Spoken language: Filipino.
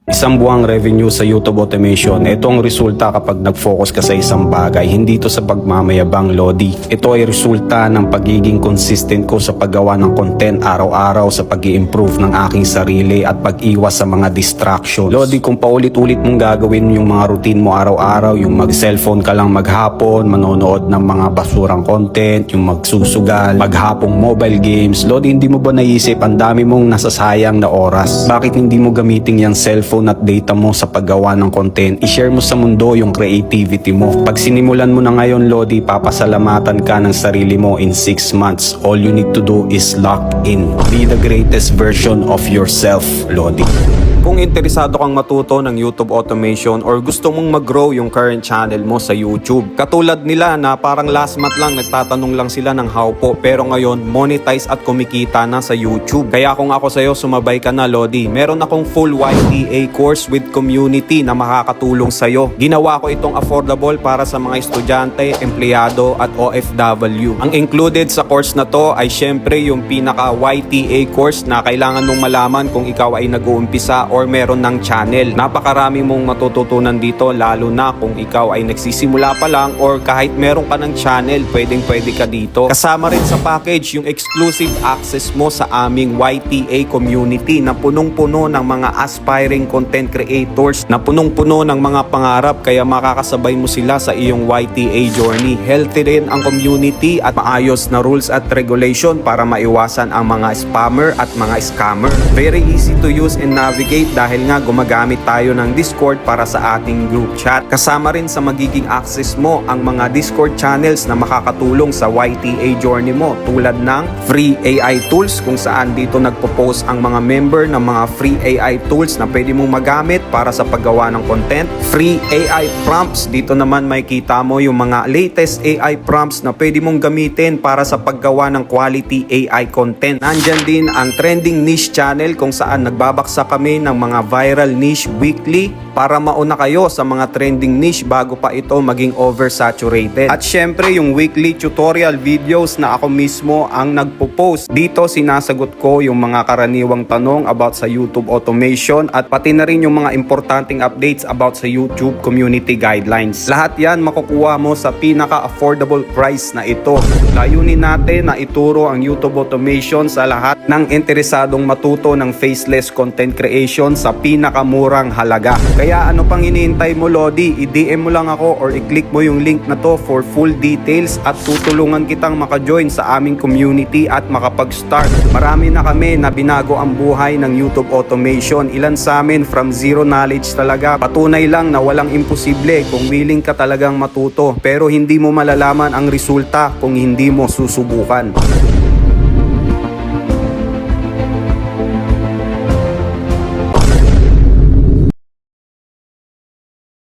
Isang buwang revenue sa YouTube automation. Ito ang resulta kapag nag-focus ka sa isang bagay. Hindi ito sa pagmamayabang, Lodi. Ito ay resulta ng pagiging consistent ko sa paggawa ng content araw-araw, sa pag-i-improve ng aking sarili at pag-iwas sa mga distractions. Lodi, kung paulit-ulit mong gagawin yung mga routine mo araw-araw, yung mag-cellphone ka lang maghapon, manonood ng mga basurang content, yung magsusugal, maghapong mobile games, Lodi, hindi mo ba naisip ang dami mong nasasayang na oras? Bakit hindi mo gamitin yung cellphone at data mo sa paggawa ng content? I-share mo sa mundo yung creativity mo. Pag sinimulan mo na ngayon, Lodi, papasalamatan ka ng sarili mo in 6 months. All you need to do is lock in. Be the greatest version of yourself, Lodi. Kung interesado kang matuto ng YouTube automation or gusto mong mag-grow yung current channel mo sa YouTube, katulad nila na parang last month lang nagtatanong lang sila ng how po, pero ngayon monetize at kumikita na sa YouTube. Kaya kung ako sa'yo, sumabay ka na, Lodi. Meron akong full YTA course with community na makakatulong sa'yo. Ginawa ko itong affordable para sa mga estudyante, empleyado at OFW. Ang included sa course na to ay syempre yung pinaka YTA course na kailangan mong malaman kung ikaw ay nag-uumpisa or meron ng channel. Napakarami mong matututunan dito, lalo na kung ikaw ay nagsisimula pa lang or kahit meron ka ng channel, pwede ka dito. Kasama rin sa package yung exclusive access mo sa aming YTA community na punong-puno ng mga aspiring content creators, na punong-puno ng mga pangarap, kaya makakasabay mo sila sa iyong YTA journey. Healthy rin ang community at maayos na rules at regulation para maiwasan ang mga spammer at mga scammer. Very easy to use and navigate dahil nga gumagamit tayo ng Discord para sa ating group chat. Kasama rin sa magiging access mo ang mga Discord channels na makakatulong sa YTA journey mo, tulad ng free AI tools kung saan dito nagpo-post ang mga member ng mga free AI tools na pwede mong magamit para sa paggawa ng content. Free AI prompts, dito naman may kita mo yung mga latest AI prompts na pwede mong gamitin para sa paggawa ng quality AI content. Nandyan din ang trending niche channel kung saan nagbabaksa kami ng mga viral niche weekly para mauna kayo sa mga trending niche bago pa ito maging oversaturated. At syempre yung weekly tutorial videos na ako mismo ang nagpo-post. Dito sinasagot ko yung mga karaniwang tanong about sa YouTube automation at pati na rin yung mga importanteng updates about sa YouTube community guidelines. Lahat yan makukuha mo sa pinaka-affordable price na ito. Layunin natin na ituro ang YouTube automation sa lahat ng interesadong matuto ng faceless content creation sa pinakamurang halaga. Kaya ano pang hinihintay mo, Lodi? I-DM mo lang ako or i-click mo yung link na to for full details at tutulungan kitang maka-join sa aming community at makapag-start. Marami na kami na binago ang buhay ng YouTube automation. Ilan sa amin from zero knowledge talaga. Patunay lang na walang imposible kung willing ka talagang matuto, pero hindi mo malalaman ang resulta kung hindi mo susubukan.